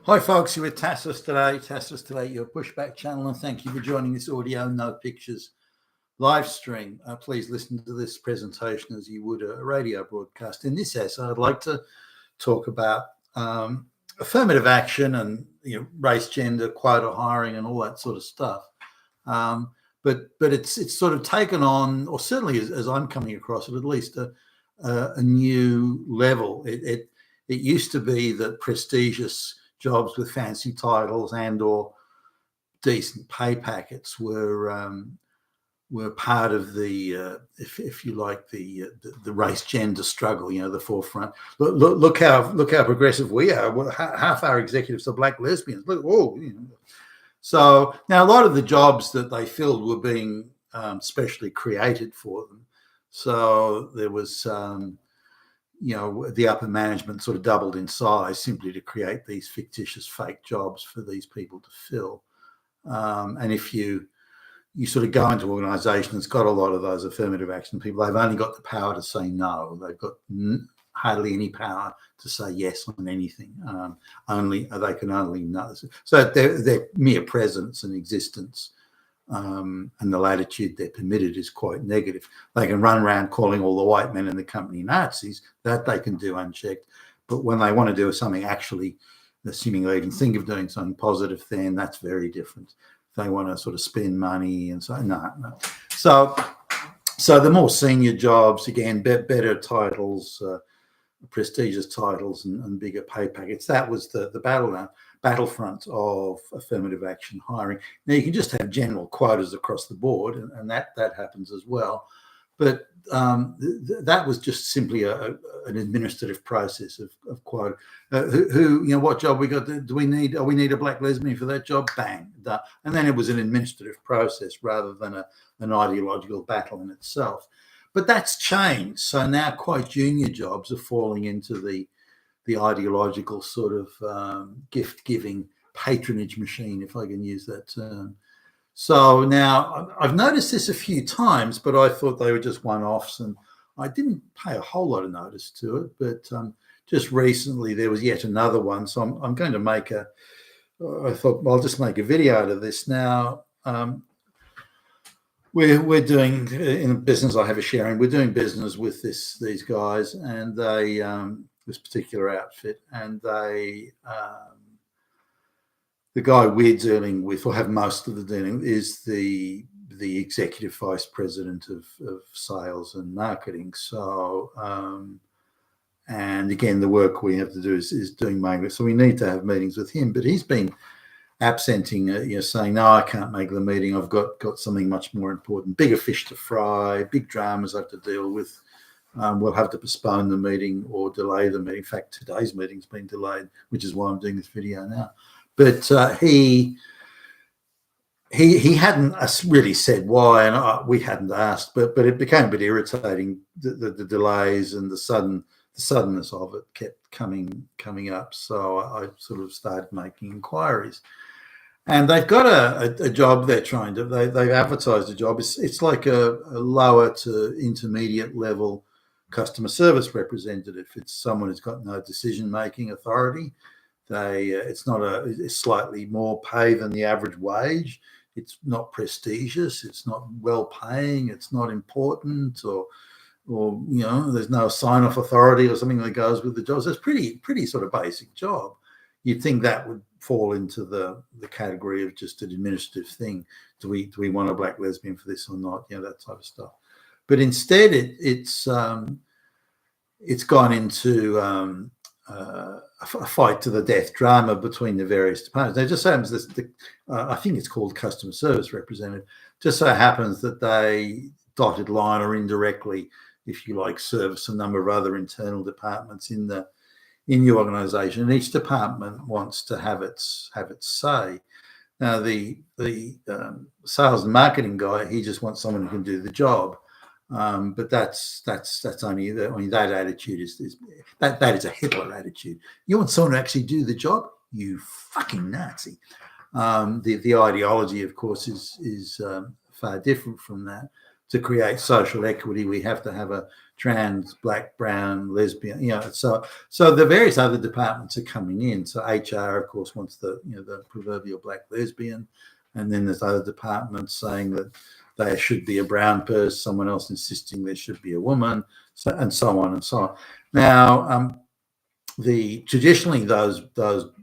Hi folks, you're with Tassus today, your pushback channel, and thank you for joining this audio, no pictures live stream. Please listen to this presentation as you would a radio broadcast. In this essay, I'd like to talk about affirmative action and race, gender, quota hiring, and all that sort of stuff. But it's sort of taken on, or certainly as I'm coming across it, at least a new level. It used to be that prestigious jobs with fancy titles and or decent pay packets were part of the if you like the race gender struggle, the forefront. Look how progressive we are. Half our executives are black lesbians. Look, So now a lot of the jobs that they filled were being specially created for them. So there was the upper management sort of doubled in size simply to create these fictitious fake jobs for these people to fill. And if you sort of go into an organisation that's got a lot of those affirmative action people, they've only got the power to say no. They've got hardly any power to say yes on anything. They can only no. So their mere presence and existence and the latitude they're permitted is quite negative. They can run around calling all the white men in the company Nazis. That they can do unchecked. But when they want to do something actually, assuming they even think of doing something positive, then that's very different. They want to sort of spend money and so no. So the more senior jobs, again, better titles, prestigious titles and bigger pay packets. That was the battlefront of affirmative action hiring. Now you can just have general quotas across the board, and that happens as well. But that was just simply an administrative process of quota. What job we got? Do we need a black lesbian for that job? Bang, done. And then it was an administrative process rather than an ideological battle in itself. But that's changed. So now quite junior jobs are falling into the ideological sort of gift-giving patronage machine, if I can use that term. So now I've noticed this a few times, but I thought they were just one-offs, and I didn't pay a whole lot of notice to it. But just recently there was yet another one. So I'm going to I thought, well, I'll just make a video out of this now. We're doing, in a business I have a sharing, we're doing business with these guys, and they this particular outfit, and they the guy we're dealing with, or have most of the dealing, is the executive vice president of sales and marketing. So and again, the work we have to do is doing mainly, so we need to have meetings with him, but he's been absenting, saying, no, I can't make the meeting. I've got something much more important, bigger fish to fry, big dramas I have to deal with. We'll have to postpone the meeting or delay the meeting. In fact, today's meeting's been delayed, which is why I'm doing this video now. But he hadn't really said why, and we hadn't asked, but it became a bit irritating, the delays and the suddenness of it kept coming up. So I sort of started making inquiries. And they've got a job they're trying to, they've advertised a job. It's like a lower to intermediate level customer service representative. It's someone who's got no decision-making authority. It's slightly more pay than the average wage. It's not prestigious. It's not well-paying. It's not important, or there's no sign-off authority or something that goes with the job. So it's pretty sort of basic job. You'd think that would fall into the category of just an administrative thing. Do we want a black lesbian for this or not? That type of stuff. But instead, it's gone into a fight to the death drama between the various departments. Now, it just happens that I think it's called customer service representative. Just so happens that they dotted line or indirectly, if you like, service a number of other internal departments in the organisation, and each department wants to have its say. Now, the sales and marketing guy, he just wants someone who can do the job, but that's only that attitude is a Hitler attitude. You want someone to actually do the job, you fucking Nazi. The ideology, of course, is far different from that. To create social equity, we have to have a trans, black, brown, lesbian, so the various other departments are coming in. So HR, of course, wants the proverbial black lesbian, and then there's other departments saying that there should be a brown person, someone else insisting there should be a woman, and so on and so on. Now, traditionally those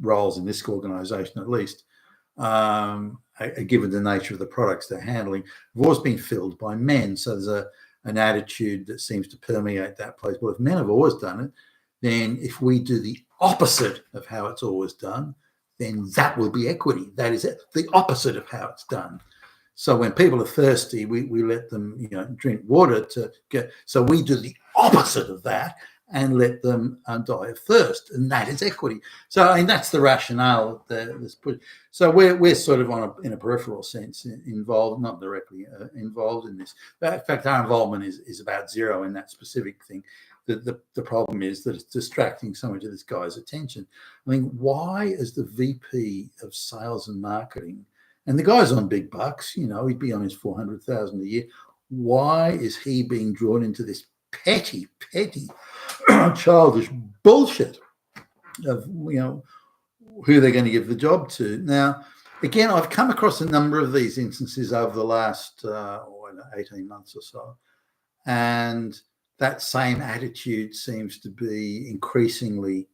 roles in this organisation, at least, given the nature of the products they're handling, have always been filled by men. So there's an attitude that seems to permeate that place. Well, if men have always done it, then if we do the opposite of how it's always done, then that will be equity. That is the opposite of how it's done. So when people are thirsty, we let them drink water to get. So we do the opposite of that and let them die of thirst, and that is equity. So I mean that's the rationale that's put. So we're sort of in a peripheral sense involved, not directly involved in this. But in fact, our involvement is about zero in that specific thing. The problem is that it's distracting so much of this guy's attention. I mean, why is the VP of Sales and Marketing, and the guy's on big bucks, he'd be on his $400,000 a year. Why is he being drawn into this petty, childish bullshit of who they're going to give the job to? Now, again, I've come across a number of these instances over the last 18 months or so, and that same attitude seems to be increasingly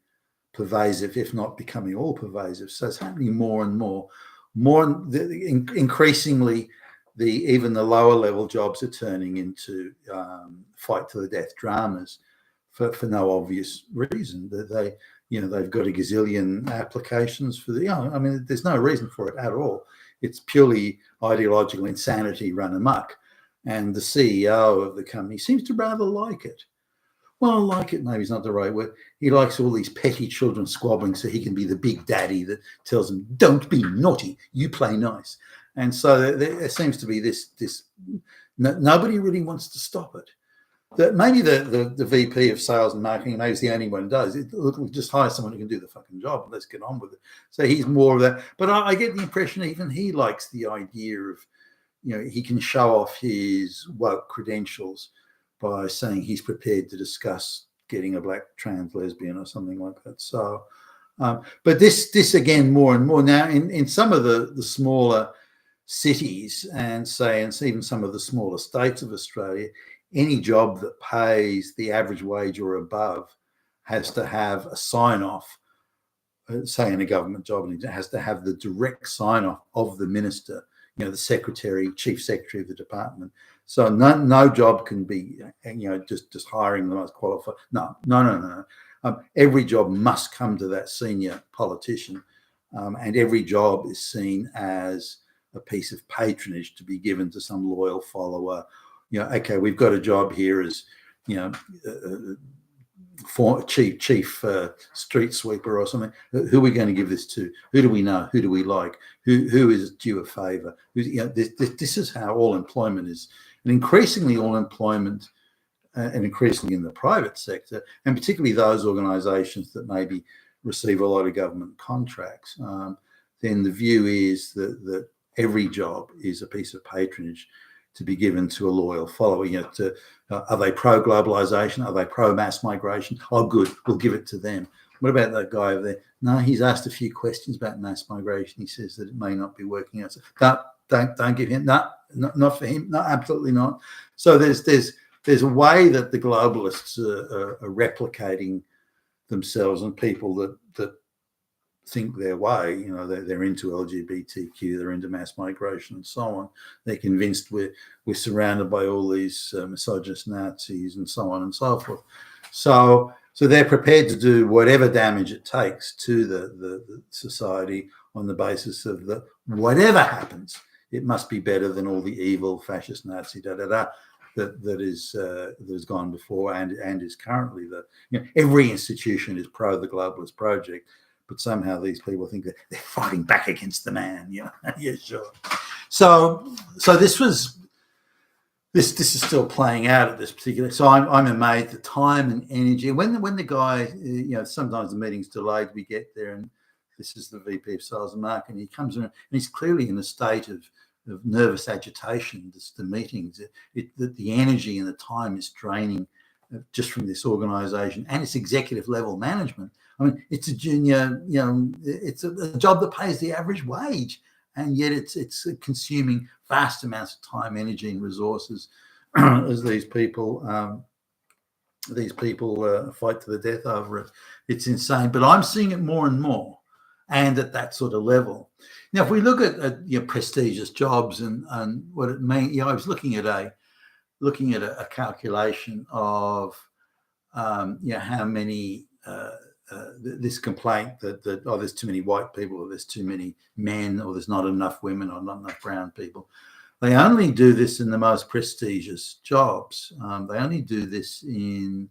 pervasive, if not becoming all pervasive. So it's happening more and more. Increasingly, even the lower level jobs are turning into fight to the death dramas for no obvious reason. That they've got a gazillion applications for I mean, there's no reason for it at all. It's purely ideological insanity run amok. And the CEO of the company seems to rather like it. Well, like it maybe is not the right word. He likes all these petty children squabbling so he can be the big daddy that tells them, don't be naughty, you play nice. And so there seems to be this nobody really wants to stop it. That maybe the VP of Sales and Marketing, maybe it's the only one who does it. Look, just hire someone who can do the fucking job and let's get on with it. So he's more of that. But I get the impression even he likes the idea of, he can show off his woke credentials by saying he's prepared to discuss getting a black trans lesbian or something like that. So, but this again, more and more now in some of the smaller cities and even some of the smaller states of Australia, any job that pays the average wage or above has to have a sign-off, say in a government job, and it has to have the direct sign-off of the minister, the secretary, chief secretary of the department. So no job can be, just hiring the most qualified. No. Every job must come to that senior politician, and every job is seen as a piece of patronage to be given to some loyal follower. Okay, we've got a job here as, for chief street sweeper or something. Who are we going to give this to? Who do we know? Who do we like? Who is due a favour? This is how all employment is, and increasingly all employment, and increasingly in the private sector, and particularly those organisations that maybe receive a lot of government contracts. Then the view is that every job is a piece of patronage to be given to a loyal follower. Are they pro-globalisation? Are they pro-mass migration? Oh, good, we'll give it to them. What about that guy over there? No, he's asked a few questions about mass migration. He says that it may not be working out. So don't give him. No, not for him. No, absolutely not. So there's a way that the globalists are replicating themselves, and people that think their way, they're into LGBTQ, they're into mass migration and so on. They're convinced we're surrounded by all these misogynist Nazis and so on and so forth. So they're prepared to do whatever damage it takes to the society on the basis of that whatever happens, it must be better than all the evil fascist Nazi that has gone before and is currently every institution is pro the globalist project. But somehow these people think that they're fighting back against the man. Yeah, sure. So this is still playing out at this particular. So I'm amazed the time and energy. When the guy, sometimes the meeting's delayed. We get there, and this is the VP of Sales and Marketing. He comes in, and he's clearly in a state of nervous agitation. The meetings, the energy and the time is draining just from this organisation and its executive level management. I mean, it's a junior, it's a job that pays the average wage, and yet it's consuming vast amounts of time, energy, and resources as these people fight to the death over it. It's insane, but I'm seeing it more and more, and at that sort of level. Now, if we look at prestigious jobs and what it means, I was looking at a calculation of how many this complaint that there's too many white people, or there's too many men, or there's not enough women, or not enough brown people. They only do this in the most prestigious jobs. They only do this in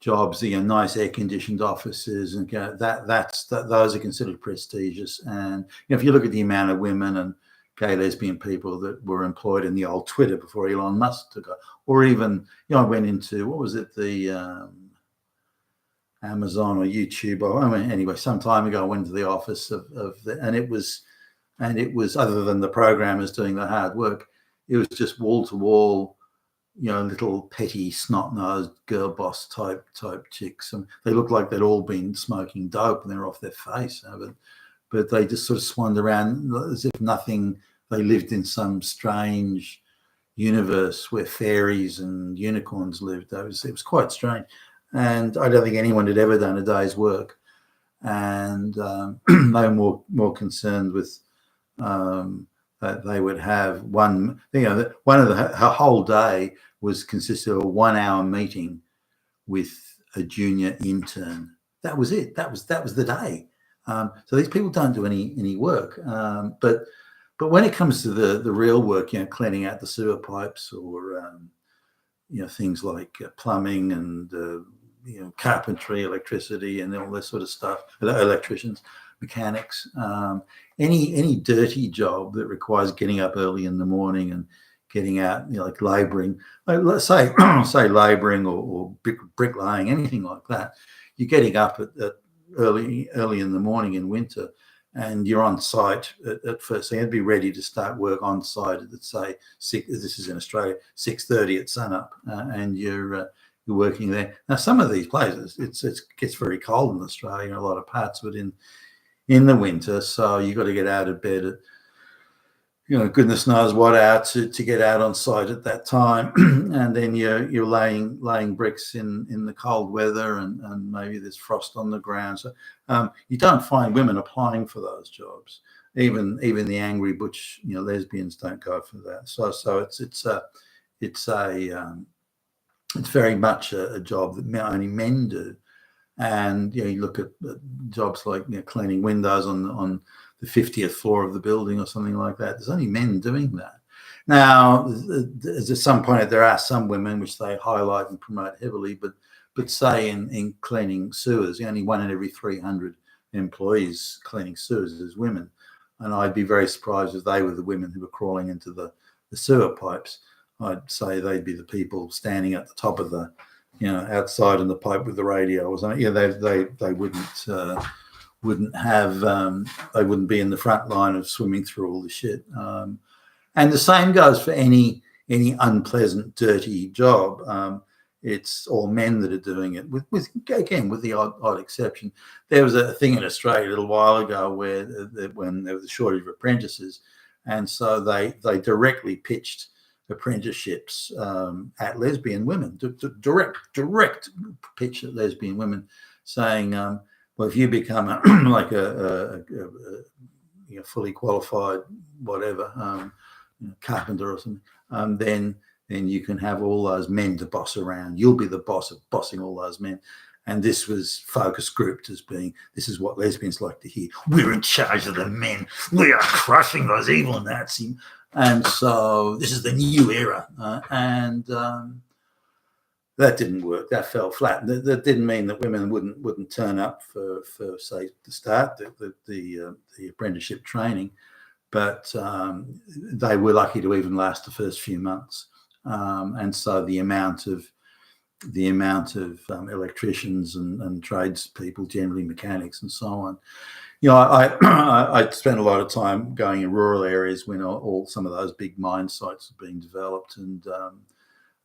jobs, nice air-conditioned offices, and those are considered prestigious. And if you look at the amount of women and gay, lesbian people that were employed in the old Twitter before Elon Musk took it, or even I went into the Amazon or YouTube, anyway, some time ago I went to the office and it was other than the programmers doing the hard work, it was just wall to wall, little petty snot-nosed girl boss type chicks, and they looked like they'd all been smoking dope and they're off their face, but they just sort of swanned around as if nothing. They lived in some strange universe where fairies and unicorns lived. It was quite strange, and I don't think anyone had ever done a day's work, and they were more concerned with that they would have one. Her whole day consisted of a 1 hour meeting with a junior intern. That was it. That was the day. So these people don't do any work. But when it comes to the real work, cleaning out the sewer pipes, or things like plumbing and carpentry, electricity, and all this sort of stuff, electricians, mechanics, any dirty job that requires getting up early in the morning and getting out, like labouring, let's say labouring or bricklaying, anything like that. You're getting up at early in the morning in winter, and you're on site at first. So you have to be ready to start work on site at, say, this is in Australia, 6:30 at sunup, and you're working there. Now, some of these places, it gets very cold in Australia in a lot of parts, but in the winter, so you've got to get out of bed at goodness knows what hour to get out on site at that time, and then you're laying bricks in the cold weather, and maybe there's frost on the ground. So you don't find women applying for those jobs. Even the angry butch lesbians don't go for that. So it's very much a job that only men do. And you look at jobs like cleaning windows on the 50th floor of the building or something like that. There's only men doing that. Now, at some point, there are some women which they highlight and promote heavily, but say in cleaning sewers, only 1 in every 300 employees cleaning sewers is women. And I'd be very surprised if they were the women who were crawling into the sewer pipes. I'd say they'd be the people standing at the top of the outside in the pipe with the radio or something. They wouldn't have, they wouldn't be in the front line of swimming through all the shit. And the same goes for any unpleasant, dirty job. It's all men that are doing it, with the odd exception. There was a thing in Australia a little while ago where when there was a shortage of apprentices, and so they directly pitched apprenticeships at lesbian women, direct pitch at lesbian women, saying, well, if you become like a fully qualified whatever carpenter or something, then you can have all those men to boss around. You'll be the boss of bossing all those men. And this was focus grouped as being, this is what lesbians like to hear. We're in charge of the men. We are crushing those evil Nazis. And so this is the new era. And that didn't work. That fell flat. That didn't mean that women wouldn't turn up for say, to start the apprenticeship training. But they were lucky to even last the first few months. And so the amount of electricians and tradespeople, generally mechanics and so on. I spent a lot of time going in rural areas when some of those big mine sites are being developed, and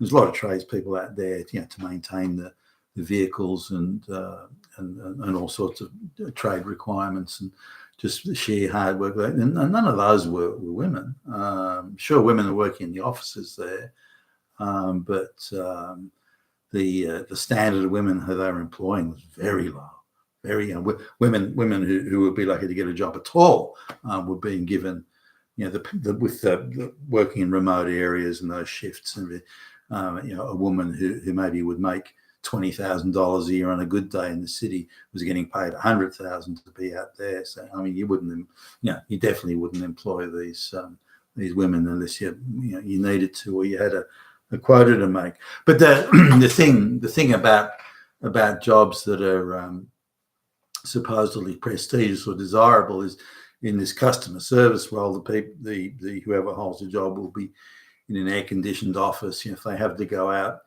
there's a lot of tradespeople out there, to maintain the vehicles and all sorts of trade requirements and just the sheer hard work. And none of those were women. Sure, women are working in the offices there, but the standard of women who they were employing was very low. Very women who would be lucky to get a job at all were being given, with the working in remote areas and those shifts, and a woman who maybe would make $20,000 a year on a good day in the city was getting paid $100,000 to be out there. So you definitely wouldn't employ these women unless you needed to, or you had a quota to make. But the thing about jobs that are supposedly prestigious or desirable is in this customer service role, the whoever holds the job will be in an air-conditioned office. If they have to go out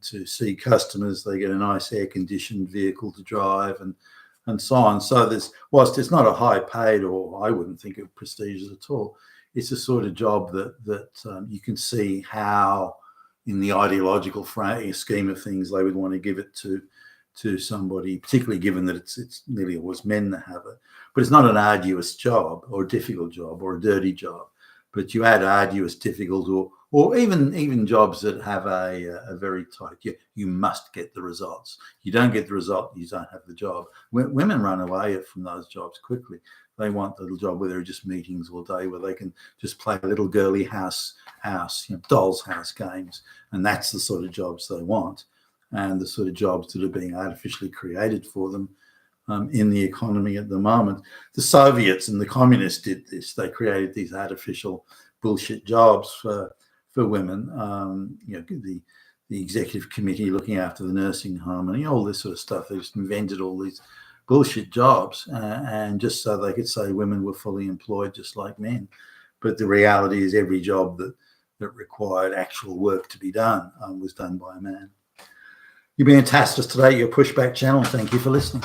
to see customers, they get a nice air-conditioned vehicle to drive and so on. So whilst it's not a high-paid, or I wouldn't think of prestigious at all, it's a sort of job that you can see how, in the ideological scheme of things, they would want to give it to somebody, particularly given that it's nearly always men that have it. But it's not an arduous job or a difficult job or a dirty job. But you add arduous, difficult, or even jobs that have a very tight, you must get the results. You don't get the result, you don't have the job. Women run away from those jobs quickly. They want the little job where there are just meetings all day, where they can just play little girly house, doll's house games. And that's the sort of jobs they want, and the sort of jobs that are being artificially created for them in the economy at the moment. The Soviets and the communists did this. They created these artificial bullshit jobs for women. The executive committee looking after the nursing home and all this sort of stuff. They just invented all these bullshit jobs, and just so they could say women were fully employed just like men. But the reality is every job that required actual work to be done was done by a man. You've been in Tacitus today, your pushback channel. Thank you for listening.